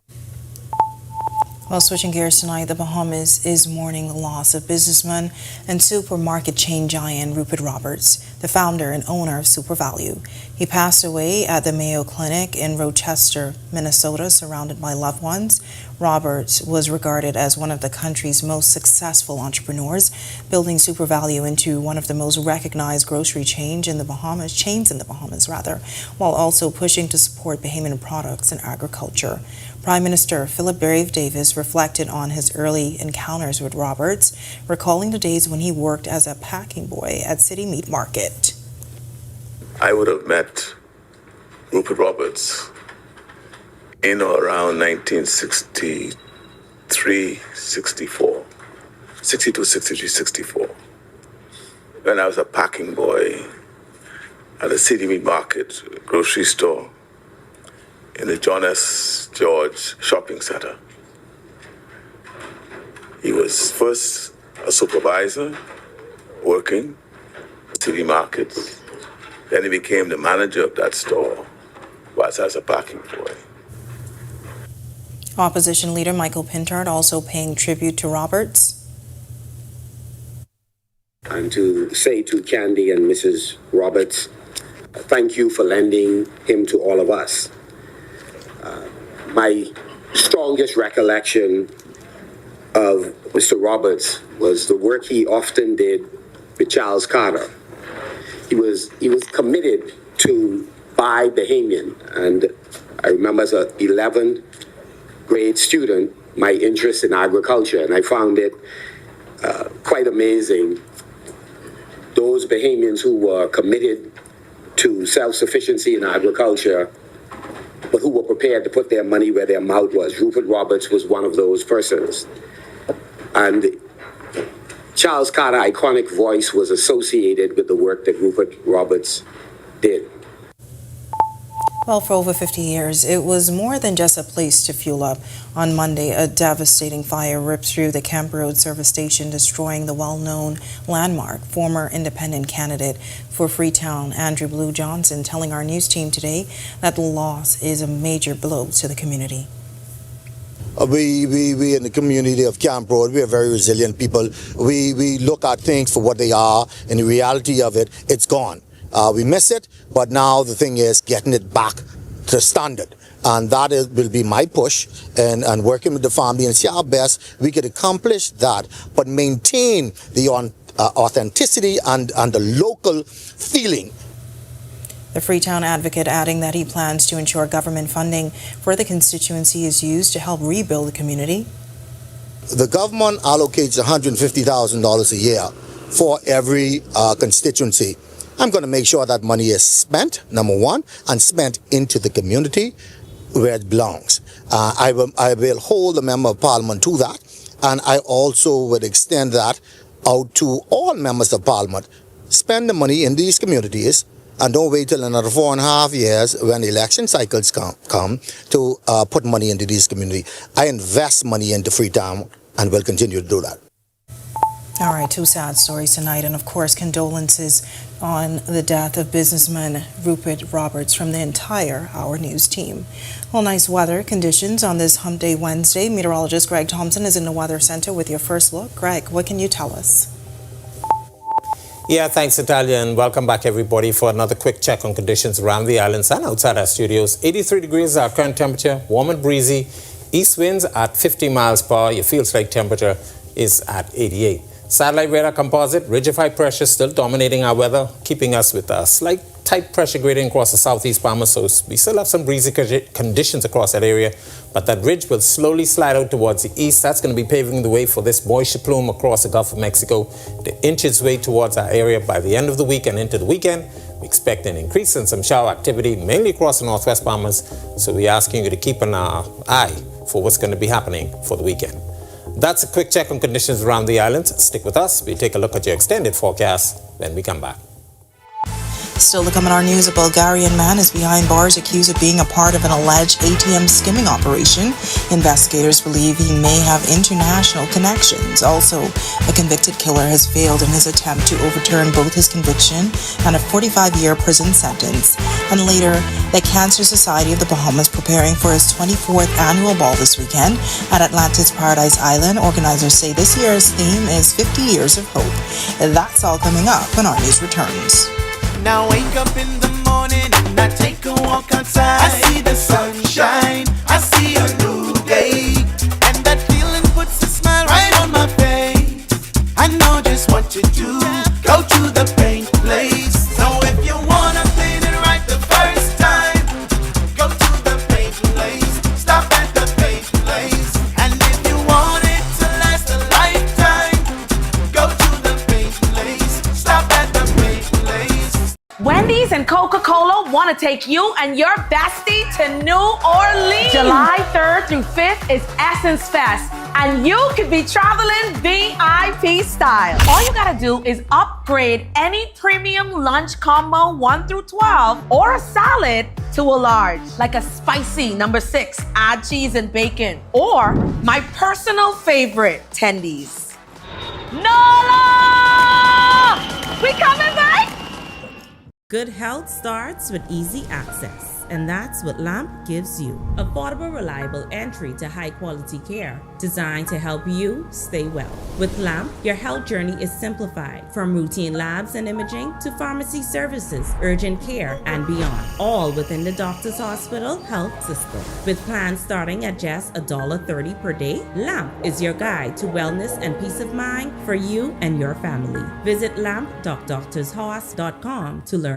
Well, switching gears tonight, the Bahamas is mourning the loss of businessman and supermarket chain giant Rupert Roberts, the founder and owner of SuperValu. He passed away at the Mayo Clinic in Rochester, Minnesota, surrounded by loved ones. Roberts was regarded as one of the country's most successful entrepreneurs, building SuperValu into one of the most recognized grocery chains in the Bahamas, while also pushing to support Bahamian products and agriculture. Prime Minister Philip Brave Davis reflected on his early encounters with Roberts, recalling the days when he worked as a packing boy at City Meat Market. I would have met Rupert Roberts in or around 1963, 64, 62, 63, 64, when I was a packing boy at the City Meat Market grocery store in the John S. George Shopping Center. He was first a supervisor working at City Markets. Then he became the manager of that store whilst I was a packing boy. Opposition leader Michael Pintard also paying tribute to Roberts. And to say to Candy and Mrs. Roberts, thank you for lending him to all of us. My strongest recollection of Mr. Roberts was the work he often did with Charles Carter. He was committed to buy Bahamian, and I remember as an 11th grade student, my interest in agriculture, and I found it quite amazing. Those Bahamians who were committed to self-sufficiency in agriculture, but who were prepared to put their money where their mouth was. Rupert Roberts was one of those persons. And Charles Carter's iconic voice was associated with the work that Rupert Roberts did. Well, for over 50 years, it was more than just a place to fuel up. On Monday, a devastating fire ripped through the Camp Road service station, destroying the well-known landmark. Former independent candidate for Freetown, Andrew Blue Johnson, telling our news team today that the loss is a major blow to the community. We in the community of Camp Road, we are very resilient people. We look at things for what they are, and the reality of it, it's gone. We miss it, but now the thing is getting it back to standard. And that will be my push, and working with the family and see how best we could accomplish that, but maintain the authenticity and the local feeling. The Freetown advocate adding that he plans to ensure government funding for the constituency is used to help rebuild the community. The government allocates $150,000 a year for every constituency. I'm going to make sure that money is spent, number one, and spent into the community where it belongs. I will hold the Member of Parliament to that, and I also would extend that out to all members of Parliament. Spend the money in these communities, and don't wait till another 4.5 years when election cycles come to put money into these communities. I invest money into Freetown and will continue to do that. All right, two sad stories tonight, and of course, condolences on the death of businessman Rupert Roberts from the entire Our News team. Well, nice weather conditions on this Hump Day Wednesday. Meteorologist Greg Thompson is in the Weather Center with your first look. Greg, what can you tell us? Yeah, thanks, Natalia, and welcome back, everybody, for another quick check on conditions around the islands and outside our studios. 83 degrees is our current temperature, warm and breezy. East winds at 50 miles per hour. Your feels-like temperature is at 88. Satellite radar composite, ridge of high pressure still dominating our weather, keeping us with a slight tight pressure gradient across the southeast Bahamas, so we still have some breezy conditions across that area, but that ridge will slowly slide out towards the east. That's going to be paving the way for this moisture plume across the Gulf of Mexico to inch its way towards our area by the end of the week and into the weekend. We expect an increase in some shower activity, mainly across the northwest Bahamas, so we're asking you to keep an eye for what's going to be happening for the weekend. That's a quick check on conditions around the islands. Stick with us. We'll take a look at your extended forecast when we come back. Still to come in our news, a Bulgarian man is behind bars accused of being a part of an alleged ATM skimming operation. Investigators believe he may have international connections. Also, a convicted killer has failed in his attempt to overturn both his conviction and a 45-year prison sentence. And later, the Cancer Society of the Bahamas preparing for its 24th annual ball this weekend at Atlantis Paradise Island. Organizers say this year's theme is 50 Years of Hope. That's all coming up when our news returns. Now wake up in the morning and I take a walk outside. I see the sunshine, I see a new day, and that feeling puts a smile right on my face. I know just what to do, go to the paint place. So if you wanna paint it right the first time, go to the paint place, stop at the paint place. And if you want it to last a lifetime, go to the paint place, stop at the paint place. Wendy's and Coca-Cola want to take you and your bestie to New Orleans. July 3rd through 5th is Essence Fest, and you could be traveling VIP style. All you gotta do is upgrade any premium lunch combo 1 through 12 or a salad to a large, like a spicy number 6, add cheese and bacon, or my personal favorite, tendies. Nola! We coming back? Good health starts with easy access. and that's what LAMP gives you. Affordable, reliable entry to high-quality care designed to help you stay well. With LAMP, your health journey is simplified, from routine labs and imaging to pharmacy services, urgent care, and beyond, all within the doctor's hospital health system. With plans starting at just $1.30 per day, LAMP is your guide to wellness and peace of mind for you and your family. Visit lamp.doctorshorse.com to learn.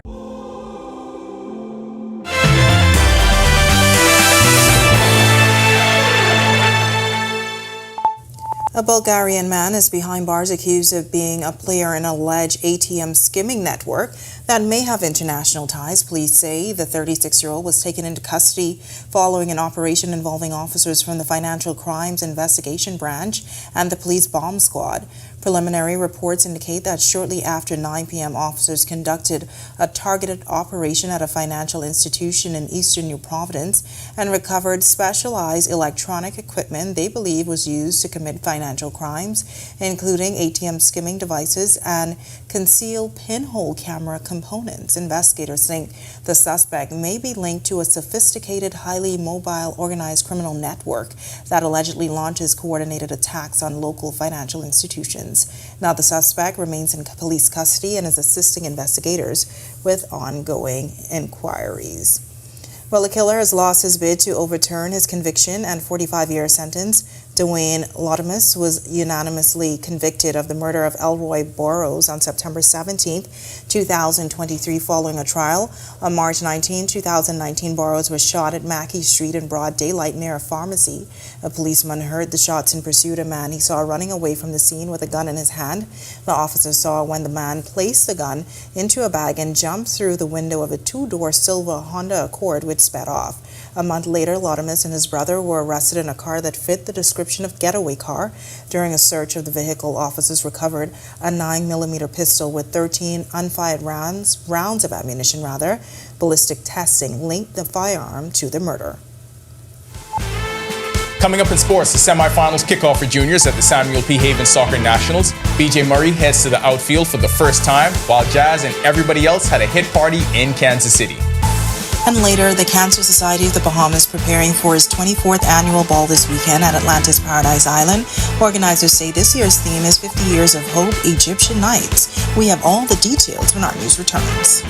A Bulgarian man is behind bars accused of being a player in an alleged ATM skimming network that may have international ties. Police say the 36-year-old was taken into custody following an operation involving officers from the Financial Crimes Investigation Branch and the Police Bomb Squad. Preliminary reports indicate that shortly after 9 p.m., officers conducted a targeted operation at a financial institution in eastern New Providence and recovered specialized electronic equipment they believe was used to commit financial crimes, including ATM skimming devices and concealed pinhole camera components. Investigators think the suspect may be linked to a sophisticated, highly mobile, organized criminal network that allegedly launches coordinated attacks on local financial institutions. Now, the suspect remains in police custody and is assisting investigators with ongoing inquiries. Well, the killer has lost his bid to overturn his conviction and 45-year sentence. Dwayne Lotimus was unanimously convicted of the murder of Elroy Burrows on September 17, 2023, following a trial. On March 19, 2019, Burrows was shot at Mackey Street in broad daylight near a pharmacy. A policeman heard the shots and pursued a man he saw running away from the scene with a gun in his hand. The officer saw when the man placed the gun into a bag and jumped through the window of a two-door silver Honda Accord, which sped off. A month later, Lotimus and his brother were arrested in a car that fit the description of getaway car. During a search of the vehicle, officers recovered a 9mm pistol with 13 unfired rounds of ammunition. Ballistic testing linked the firearm to the murder. Coming up in sports, the semifinals kickoff for juniors at the Samuel P. Haven Soccer Nationals. BJ Murray heads to the outfield for the first time, while Jazz and everybody else had a hit party in Kansas City. And later, the Cancer Society of the Bahamas preparing for its 24th annual ball this weekend at Atlantis Paradise Island. Organizers say this year's theme is 50 Years of Hope, Egyptian Nights. We have all the details when our news returns.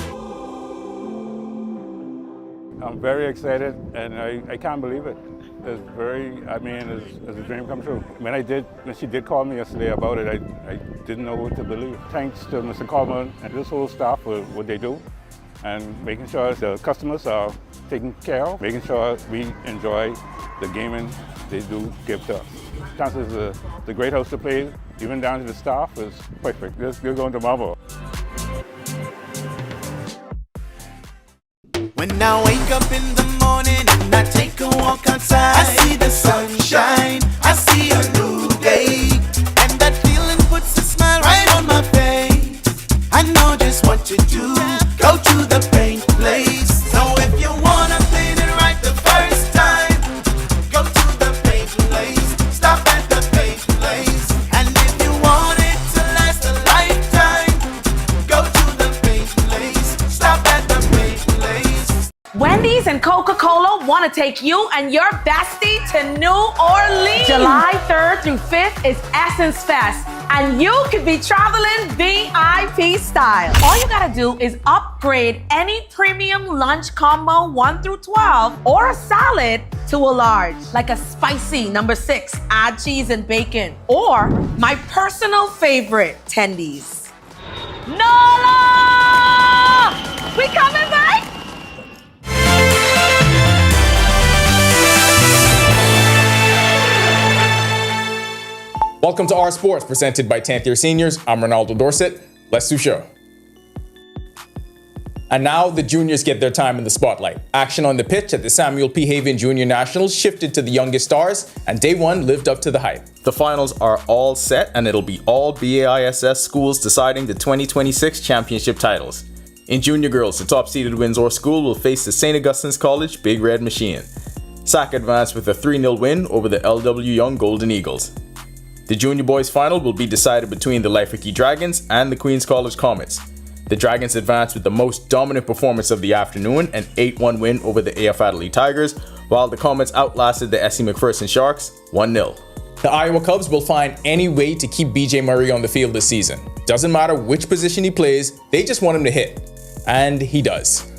I'm very excited, and I can't believe it. It's a dream come true. When she did call me yesterday about it, I didn't know what to believe. Thanks to Mr. Coleman and this whole staff for what they do, and making sure the customers are taken care of, making sure we enjoy the gaming they do give to us. Chances is the great house to play, even down to the staff, is perfect. You're going to marvel. When I wake up in the morning and I take a walk outside, I see the sunshine, I see a new day, and that feeling puts a smile right on my face. I know just what to do, go to the paint place. So if you wanna paint it right the first time, go to the paint place, stop at the paint place. And if you want it to last a lifetime, go to the paint place, stop at the paint place. Wendy's and Coca-Cola want to take you and your bestie to New Orleans. July 3rd through 5th is Essence Fest, and you could be traveling VIP style. All you gotta do is upgrade any premium lunch combo 1 through 12 or a salad to a large, like a spicy number 6, add cheese and bacon, or my personal favorite, tendies. Nola! We coming back? Welcome to Our Sports, presented by 10th Year Seniors. I'm Ronaldo Dorset. Let's do show. And now the juniors get their time in the spotlight. Action on the pitch at the Samuel P. Haven Junior Nationals shifted to the youngest stars, and day one lived up to the hype. The finals are all set, and it'll be all BAISS schools deciding the 2026 championship titles. In junior girls, the top-seeded Windsor School will face the St. Augustine's College Big Red Machine. SAC advanced with a 3-0 win over the LW Young Golden Eagles. The junior boys final will be decided between the Life Dragons and the Queen's College Comets. The Dragons advanced with the most dominant performance of the afternoon, an 8-1 win over the AF Adelaide Tigers, while the Comets outlasted the SC McPherson Sharks 1-0. The Iowa Cubs will find any way to keep BJ Murray on the field this season. Doesn't matter which position he plays, they just want him to hit. And he does.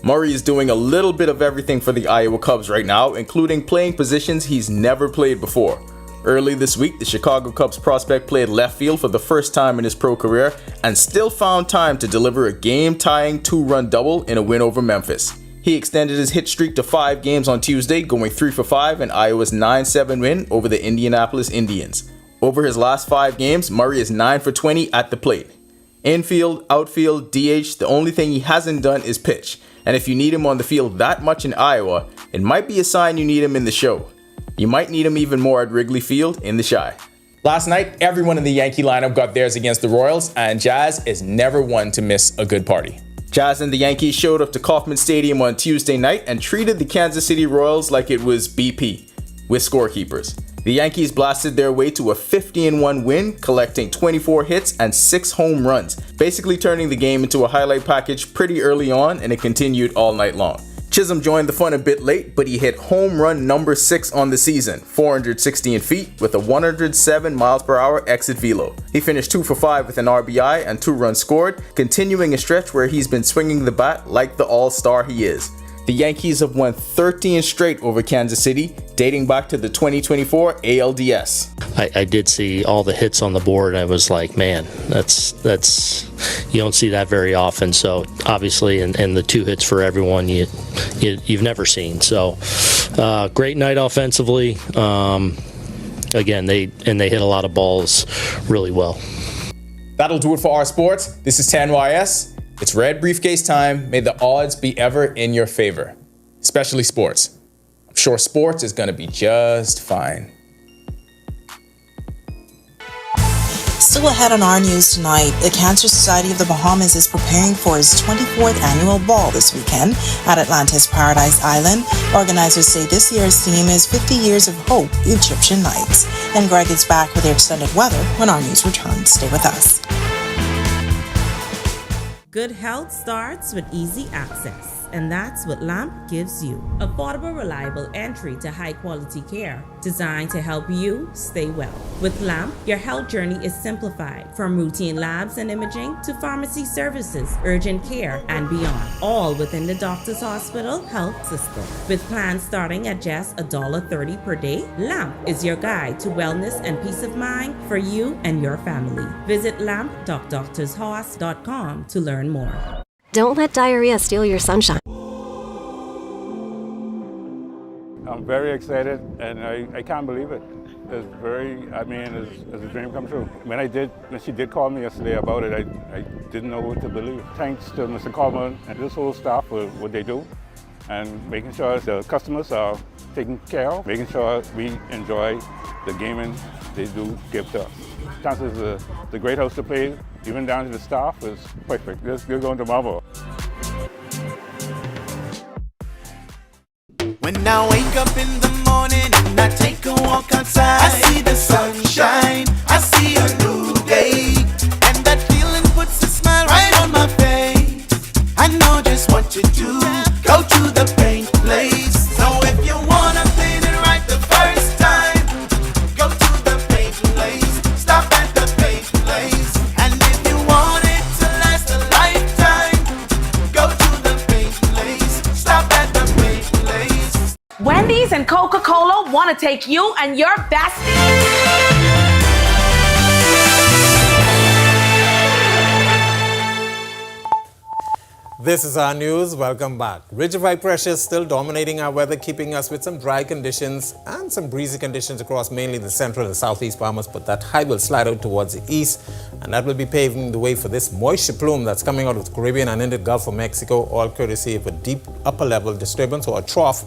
Murray is doing a little bit of everything for the Iowa Cubs right now, including playing positions he's never played before. Early this week, the Chicago Cubs prospect played left field for the first time in his pro career and still found time to deliver a game-tying 2-run double in a win over Memphis. He extended his hit streak to 5 games on Tuesday, going 3 for 5 in Iowa's 9-7 win over the Indianapolis Indians. Over his last 5 games, Murray is 9 for 20 at the plate. Infield, outfield, DH, the only thing he hasn't done is pitch. And if you need him on the field that much in Iowa, it might be a sign you need him in the show. You might need him even more at Wrigley Field in the Chi. Last night, everyone in the Yankee lineup got theirs against the Royals, and Jazz is never one to miss a good party. Jazz and the Yankees showed up to Kauffman Stadium on Tuesday night and treated the Kansas City Royals like it was BP, with scorekeepers. The Yankees blasted their way to a 50-1 win, collecting 24 hits and 6 home runs, basically turning the game into a highlight package pretty early on, and it continued all night long. Chisholm joined the fun a bit late, but he hit home run number 6 on the season, 416 feet, with a 107 miles per hour exit velo. He finished 2 for 5 with an RBI and 2 runs scored, continuing a stretch where he's been swinging the bat like the all-star he is. The Yankees have won 13 straight over Kansas City, dating back to the 2024 ALDS. I did see all the hits on the board, and I was like, man, that's you don't see that very often. So obviously, and the 2 hits for everyone you've never seen. So great night offensively. Again, they hit a lot of balls really well. That'll do it for our sports. This is 10YS. It's Red Briefcase time. May the odds be ever in your favor, especially sports. I'm sure sports is going to be just fine. Still ahead on our news tonight, the Cancer Society of the Bahamas is preparing for its 24th annual ball this weekend at Atlantis Paradise Island. Organizers say this year's theme is 50 Years of Hope, Egyptian Nights. And Greg is back with your extended weather when our news returns. Stay with us. Good health starts with easy access, and that's what LAMP gives you. Affordable, reliable entry to high-quality care designed to help you stay well. With LAMP, your health journey is simplified, from routine labs and imaging to pharmacy services, urgent care, and beyond, all within the Doctor's Hospital health system. With plans starting at just $1.30 per day, LAMP is your guide to wellness and peace of mind for you and your family. Visit lamp.doctorshorse.com to learn more. Don't let diarrhea steal your sunshine. I'm very excited, and I can't believe it. It's a dream come true. When she did call me yesterday about it, I didn't know what to believe. Thanks to Mr. Coleman and this whole staff for what they do, and making sure the customers are taken care of, making sure we enjoy the gaming they do give to us. Chances is a great house to play, even down to the staff, is perfect. They're going to marvel. When I wake up in the morning and I take a walk outside, I see the sunshine, I see a new day, and that feeling puts a smile right on my face. I know just what to do, go to the paint place. So if you wanna paint it right the first time, go to the paint place, stop at the paint place. And if you want it to last a lifetime, go to the paint place, stop at the paint place. Wendy's and Coca-Cola want to take you and your bestie. This is our news. Welcome back. Ridge of high pressure is still dominating our weather, keeping us with some dry conditions and some breezy conditions across mainly the central and southeast Bahamas, but that high will slide out towards the east, and that will be paving the way for this moisture plume that's coming out of the Caribbean and in the Gulf of Mexico, all courtesy of a deep upper level disturbance or a trough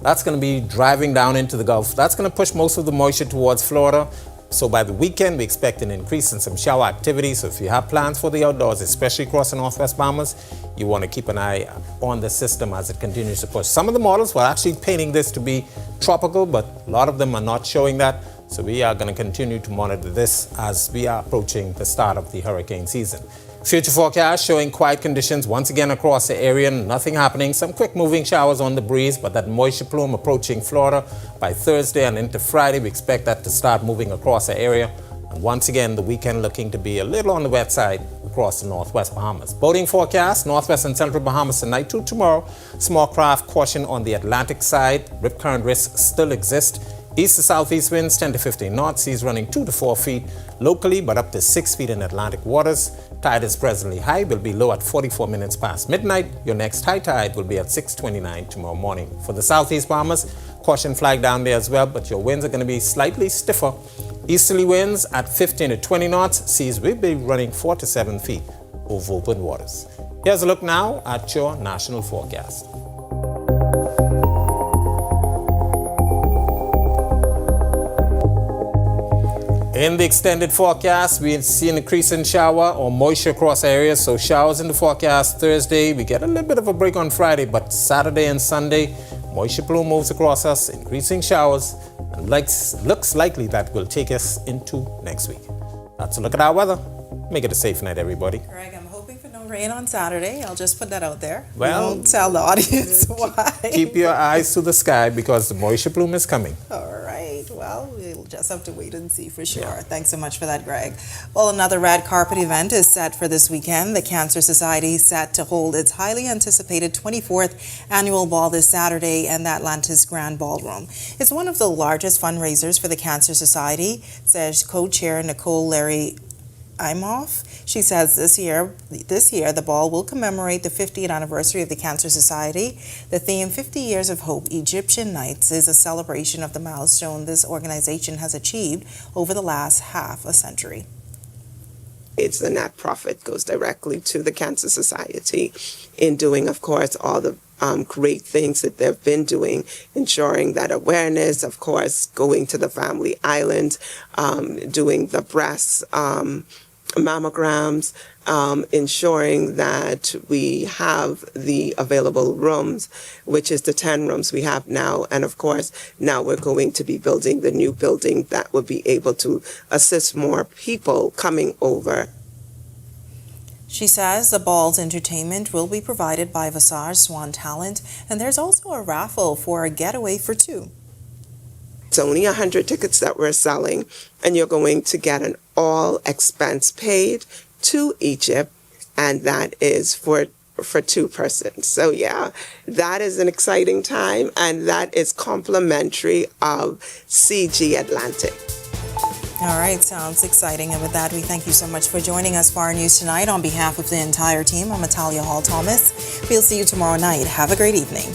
that's going to be driving down into the Gulf. That's going to push most of the moisture towards Florida. So by the weekend, we expect an increase in some shower activity. So if you have plans for the outdoors, especially across the Northwest Bahamas, you want to keep an eye on the system as it continues to push. Some of the models were actually painting this to be tropical, but a lot of them are not showing that. So we are going to continue to monitor this as we are approaching the start of the hurricane season. Future forecast showing quiet conditions once again across the area. Nothing happening. Some quick moving showers on the breeze, but that moisture plume approaching Florida by Thursday and into Friday. We expect that to start moving across the area. And once again, the weekend looking to be a little on the wet side across the northwest Bahamas. Boating forecast, northwest and central Bahamas tonight to tomorrow. Small craft caution on the Atlantic side. Rip current risks still exist. East to southeast winds 10 to 15 knots. Seas running 2 to 4 feet locally, but up to 6 feet in Atlantic waters. Tide is presently high, will be low at 44 minutes past midnight. Your next high tide will be at 6:29 tomorrow morning. For the southeast Bahamas, caution flag down there as well, but your winds are going to be slightly stiffer. Easterly winds at 15 to 20 knots. Seas will be running 4 to 7 feet over open waters. Here's a look now at your national forecast. In the extended forecast, we see an increase in shower or moisture across areas. So showers in the forecast Thursday. We get a little bit of a break on Friday, but Saturday and Sunday, moisture plume moves across us, increasing showers, and looks likely that will take us into next week. That's a look at our weather. Make it a safe night, everybody. Greg, I'm hoping for no rain on Saturday. I'll just put that out there. Well, We won't tell the audience why. Keep your eyes to the sky because the moisture plume is coming. All right. Well, we'll just have to wait and see for sure. Yeah. Thanks so much for that, Greg. Well, another red carpet event is set for this weekend. The Cancer Society is set to hold its highly anticipated 24th annual ball this Saturday in the Atlantis Grand Ballroom. It's one of the largest fundraisers for the Cancer Society, says co-chair Nicole Larry Imoff. She says this year the ball will commemorate the 50th anniversary of the Cancer Society. The theme, 50 Years of Hope, Egyptian Nights, is a celebration of the milestone this organization has achieved over the last half a century. It's the net profit goes directly to the Cancer Society in doing, of course, all the great things that they've been doing, ensuring that awareness, of course, going to the family island, doing the breast mammograms, ensuring that we have the available rooms, which is the 10 rooms we have now. And of course, now we're going to be building the new building that will be able to assist more people coming over. She says the ball's entertainment will be provided by Visage Swan Talent, and there's also a raffle for a getaway for two. It's only 100 tickets that we're selling, and you're going to get an all expense paid to Egypt, and that is for 2 persons. So yeah, that is an exciting time, and that is complimentary of CG Atlantic. All right, sounds exciting. And with that, we thank you so much for joining us for our news tonight. On behalf of the entire team, I'm Natalia Hall Thomas. We'll see you tomorrow night. Have a great evening.